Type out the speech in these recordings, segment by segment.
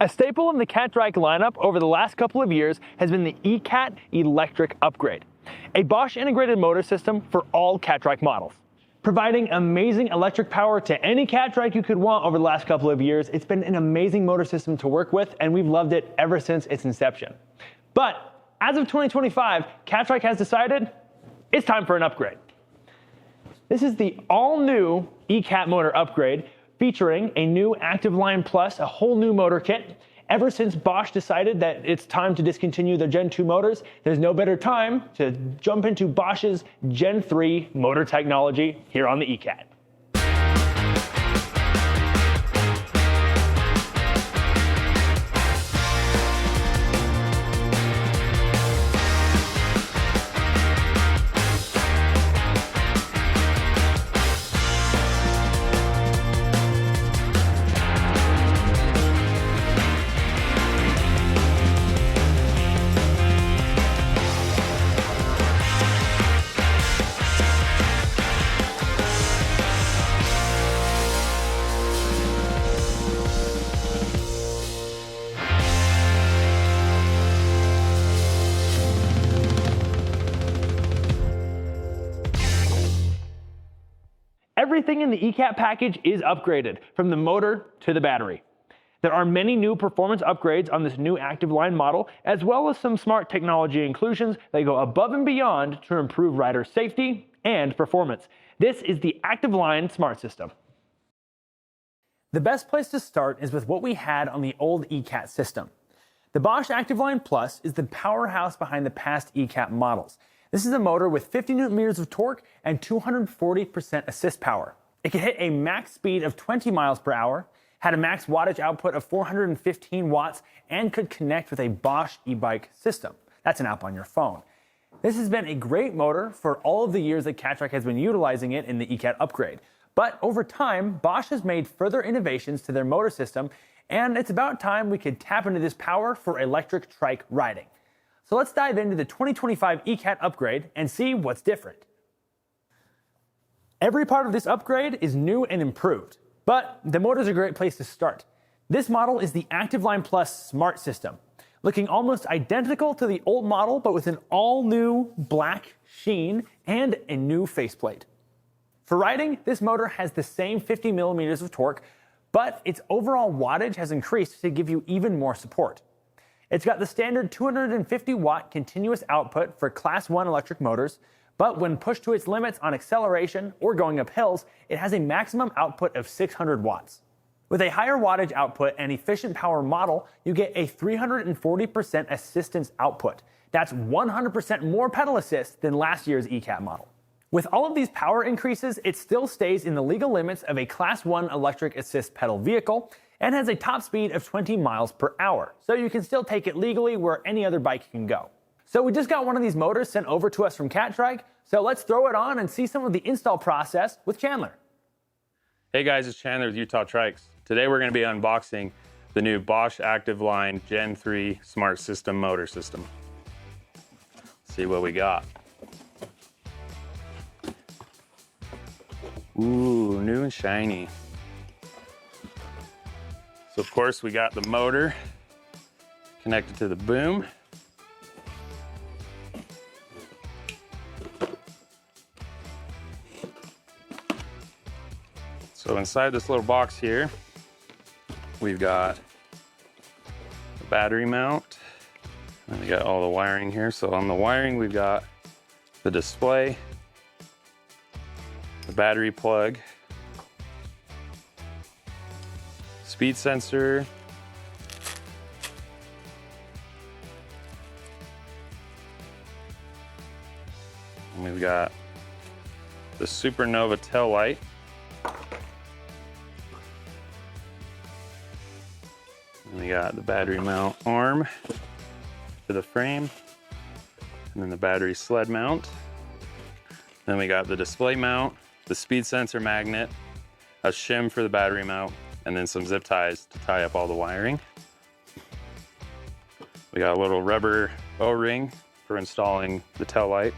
A staple in the Catrike lineup over the last couple of years has been the eCAT electric upgrade, a Bosch integrated motor system for all Catrike models. Providing amazing electric power to any Catrike you could want over the last couple of years, it's been an amazing motor system to work with, and we've loved it ever since its inception. But as of 2025, Catrike has decided it's time for an upgrade. This is the all-new eCAT motor upgrade, featuring a new Active Line Plus, a whole new motor kit. Ever since Bosch decided that it's time to discontinue their Gen 2 motors, there's no better time to jump into Bosch's Gen 3 motor technology here on the eCAT. Everything in the eCAT package is upgraded, from the motor to the battery. There are many new performance upgrades on this new Active Line model, as well as some smart technology inclusions that go above and beyond to improve rider safety and performance. This is the Active Line Smart system. The best place to start is with what we had on the old eCAT system. The Bosch Active Line Plus is the powerhouse behind the past eCAT models. This is a motor with 50 Nm of torque and 240% assist power. It can hit a max speed of 20 miles per hour, had a max wattage output of 415 watts, and could connect with a Bosch e-bike system. That's an app on your phone. This has been a great motor for all of the years that Catrike has been utilizing it in the eCAT upgrade. But over time, Bosch has made further innovations to their motor system, and it's about time we could tap into this power for electric trike riding. So let's dive into the 2025 eCAT upgrade and see what's different. Every part of this upgrade is new and improved, but the motor's a great place to start. This model is the Active Line Plus Smart system, looking almost identical to the old model, but with an all-new black sheen and a new faceplate. For riding, this motor has the same 50 millimeters of torque, but its overall wattage has increased to give you even more support. It's got the standard 250 watt continuous output for Class 1 electric motors, but when pushed to its limits on acceleration or going up hills, it has a maximum output of 600 watts. With a higher wattage output and efficient power model, you get a 340% assistance output. That's 100% more pedal assist than last year's eCAT model. With all of these power increases, it still stays in the legal limits of a Class 1 electric assist pedal vehicle, and has a top speed of 20 miles per hour, so you can still take it legally where any other bike can go. So we just got one of these motors sent over to us from Catrike, so let's throw it on and see some of the install process with Chandler. Hey guys, it's Chandler with Utah Trikes. Today we're going to be unboxing the new Bosch Active Line Gen 3 Smart System motor system. Let's see what we got. Ooh, new and shiny. So of course we got the motor connected to the boom. So inside this little box here, we've got the battery mount, and we got all the wiring here. So on the wiring, we've got the display, the battery plug, speed sensor, and we've got the Supernova tail light, and we got the battery mount arm for the frame, and then the battery sled mount. Then we got the display mount, the speed sensor magnet, a shim for the battery mount, and then some zip ties to tie up all the wiring. We got a little rubber O-ring for installing the tail light.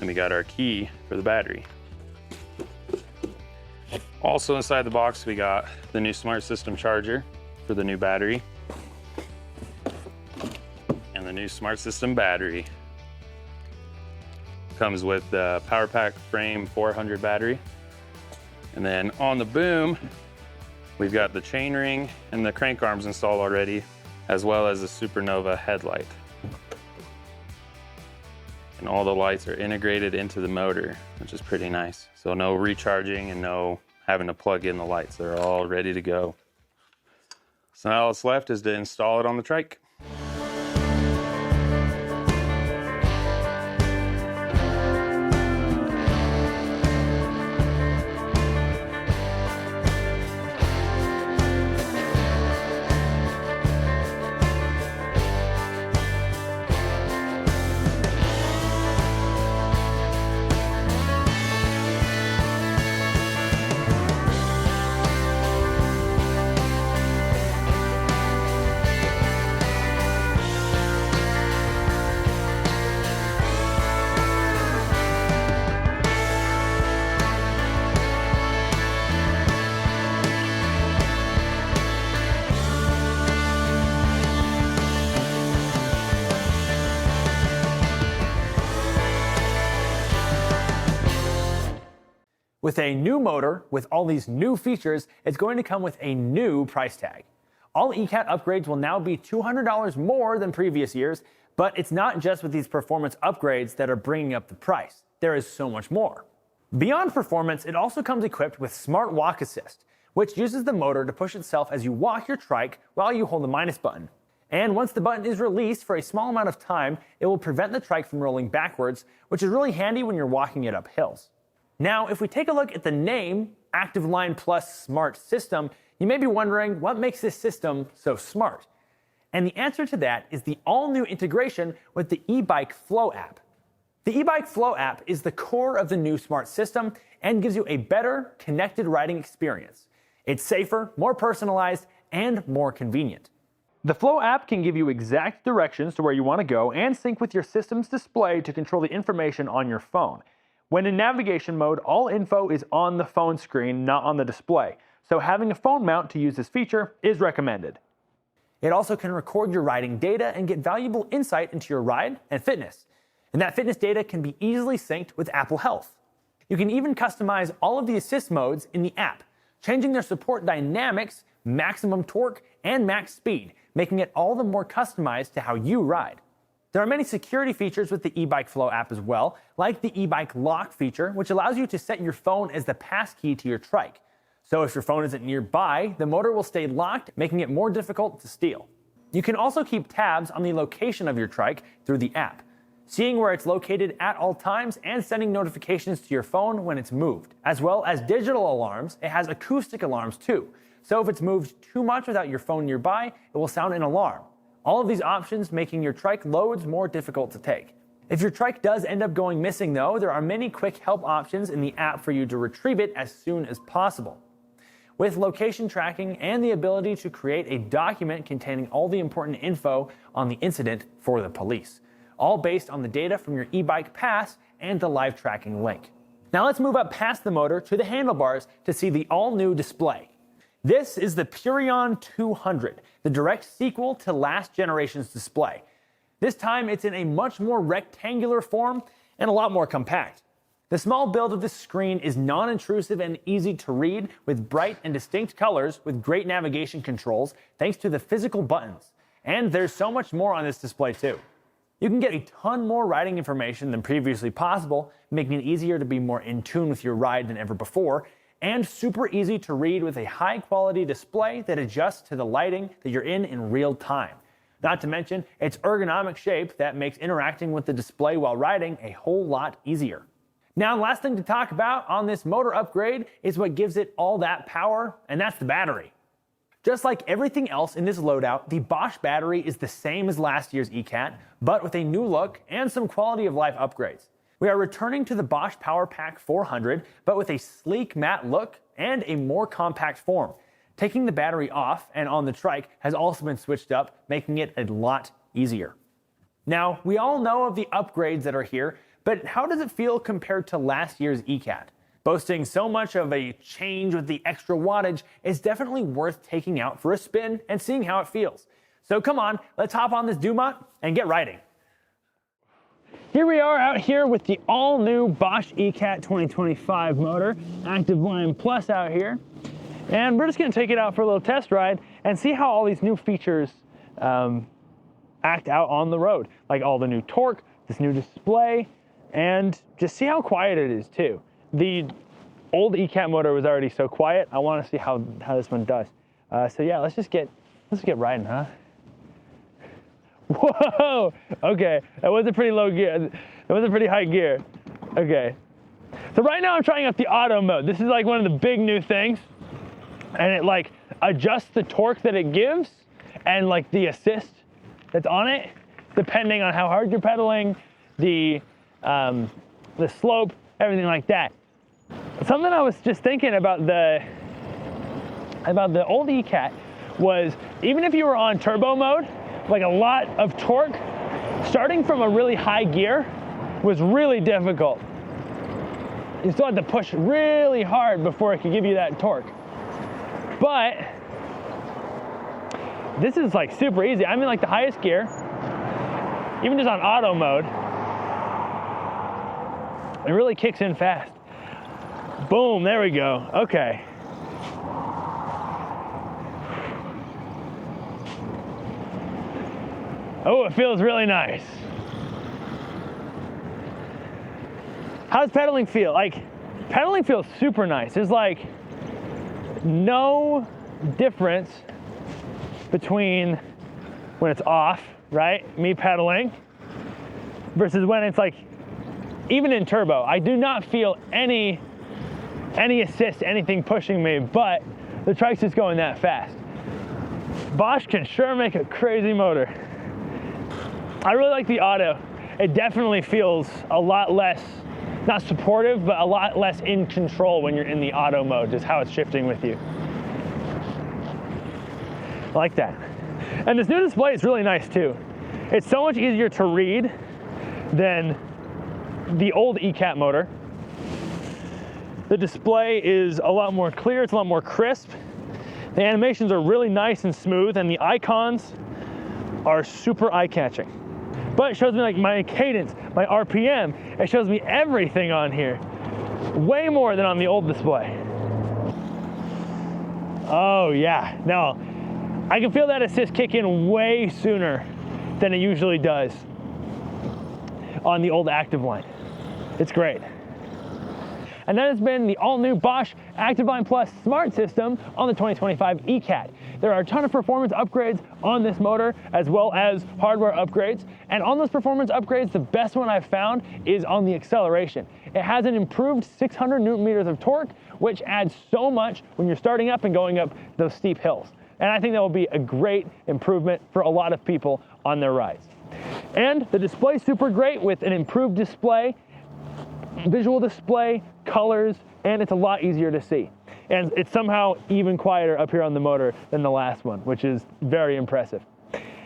And we got our key for the battery. Also inside the box, we got the new Smart System charger for the new battery. And the new Smart System battery. Comes with the Power Pack Frame 400 battery. And then on the boom, we've got the chainring and the crank arms installed already, as well as the Supernova headlight. And all the lights are integrated into the motor, which is pretty nice. So no recharging and no having to plug in the lights. They're all ready to go. So now all that's left is to install it on the trike. With a new motor, with all these new features, it's going to come with a new price tag. All eCAT upgrades will now be $200 more than previous years, but it's not just with these performance upgrades that are bringing up the price. There is so much more. Beyond performance, it also comes equipped with Smart Walk Assist, which uses the motor to push itself as you walk your trike while you hold the minus button. And once the button is released for a small amount of time, it will prevent the trike from rolling backwards, which is really handy when you're walking it up hills. Now, if we take a look at the name, Active Line Plus Smart System, you may be wondering what makes this system so smart. And the answer to that is the all-new integration with the eBike Flow app. The eBike Flow app is the core of the new smart system and gives you a better connected riding experience. It's safer, more personalized, and more convenient. The Flow app can give you exact directions to where you want to go and sync with your system's display to control the information on your phone. When in navigation mode, all info is on the phone screen, not on the display, so having a phone mount to use this feature is recommended. It also can record your riding data and get valuable insight into your ride and fitness. And that fitness data can be easily synced with Apple Health. You can even customize all of the assist modes in the app, changing their support dynamics, maximum torque, and max speed, making it all the more customized to how you ride. There are many security features with the eBike Flow app as well, like the eBike Lock feature, which allows you to set your phone as the passkey to your trike. So if your phone isn't nearby, the motor will stay locked, making it more difficult to steal. You can also keep tabs on the location of your trike through the app, seeing where it's located at all times and sending notifications to your phone when it's moved. As well as digital alarms, it has acoustic alarms too. So if it's moved too much without your phone nearby, it will sound an alarm. All of these options making your trike loads more difficult to take. If your trike does end up going missing though, there are many quick help options in the app for you to retrieve it as soon as possible. With location tracking and the ability to create a document containing all the important info on the incident for the police, all based on the data from your eBike pass and the live tracking link. Now let's move up past the motor to the handlebars to see the all-new display. This is the Purion 200, the direct sequel to last generation's display. This time it's in a much more rectangular form and a lot more compact. The small build of this screen is non-intrusive and easy to read with bright and distinct colors with great navigation controls thanks to the physical buttons. And there's so much more on this display too. You can get a ton more riding information than previously possible, making it easier to be more in tune with your ride than ever before, and super easy to read with a high-quality display that adjusts to the lighting that you're in real time. Not to mention its ergonomic shape that makes interacting with the display while riding a whole lot easier. Now, last thing to talk about on this motor upgrade is what gives it all that power, and that's the battery. Just like everything else in this loadout, the Bosch battery is the same as last year's eCAT, but with a new look and some quality of life upgrades. We are returning to the Bosch Power Pack 400, but with a sleek matte look and a more compact form. Taking the battery off and on the trike has also been switched up, making it a lot easier. Now, we all know of the upgrades that are here, but how does it feel compared to last year's eCAT? Boasting so much of a change with the extra wattage is definitely worth taking out for a spin and seeing how it feels. So come on, let's hop on this Dumont and get riding. Here we are out here with the all-new Bosch eCAT 2025 motor, Active Line Plus out here. And we're just gonna take it out for a little test ride and see how all these new features act out on the road. Like all the new torque, this new display, and just see how quiet it is too. The old eCAT motor was already so quiet. I want to see how this one does. So yeah, let's just get riding, huh? Whoa! Okay, that was a pretty low gear. That was a pretty high gear. Okay. So right now I'm trying out the auto mode. This is like one of the big new things, and it like adjusts the torque that it gives and like the assist that's on it, depending on how hard you're pedaling, the slope, everything like that. Something I was just thinking about the old eCAT was, even if you were on turbo mode, like a lot of torque, starting from a really high gear was really difficult. You still had to push really hard before it could give you that torque. But this is like super easy. I'm in like the highest gear, even just on auto mode. It really kicks in fast. Boom, there we go. Okay. Oh, it feels really nice. How does pedaling feel? Like, pedaling feels super nice. There's like no difference between when it's off, right? Me pedaling, versus when it's like, even in turbo, I do not feel any assist, anything pushing me, but the Trikes is going that fast. Bosch can sure make a crazy motor. I really like the auto. It definitely feels a lot less, not supportive, but a lot less in control when you're in the auto mode, just how it's shifting with you. I like that. And this new display is really nice too. It's so much easier to read than the old eCAT motor. The display is a lot more clear, it's a lot more crisp. The animations are really nice and smooth, and the icons are super eye-catching. But it shows me like my cadence, my RPM, it shows me everything on here. Way more than on the old display. Oh yeah, no, I can feel that assist kick in way sooner than it usually does on the old Active Line. It's great. And that has been the all-new Bosch Active Line Plus Smart system on the 2025 eCAT. There are a ton of performance upgrades on this motor, as well as hardware upgrades. And on those performance upgrades, the best one I've found is on the acceleration. It has an improved 600 Newton meters of torque, which adds so much when you're starting up and going up those steep hills. And I think that will be a great improvement for a lot of people on their rides. And the display is super great with an improved display, visual display, colors, and it's a lot easier to see. And it's somehow even quieter up here on the motor than the last one, which is very impressive.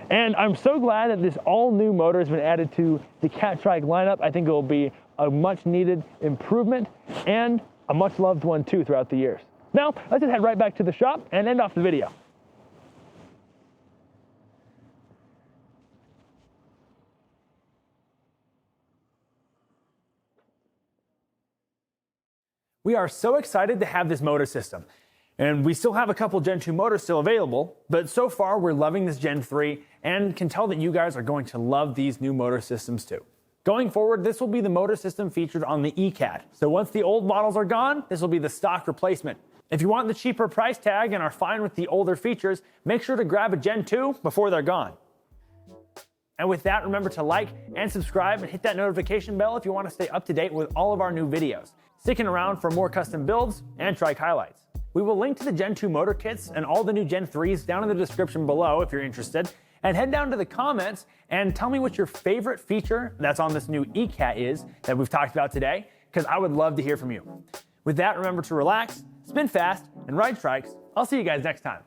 And I'm so glad that this all-new motor has been added to the Catrike lineup. I think it will be a much-needed improvement and a much-loved one too throughout the years. Now, let's just head right back to the shop and end off the video. We are so excited to have this motor system. And we still have a couple Gen 2 motors still available, but so far we're loving this Gen 3 and can tell that you guys are going to love these new motor systems too. Going forward, this will be the motor system featured on the eCAT. So once the old models are gone, this will be the stock replacement. If you want the cheaper price tag and are fine with the older features, make sure to grab a Gen 2 before they're gone. And with that, remember to like and subscribe and hit that notification bell if you want to stay up to date with all of our new videos. Sticking around for more custom builds and trike highlights. We will link to the Gen 2 motor kits and all the new Gen 3s down in the description below if you're interested. And head down to the comments and tell me what your favorite feature that's on this new eCAT is that we've talked about today, because I would love to hear from you. With that, remember to relax, spin fast, and ride trikes. I'll see you guys next time.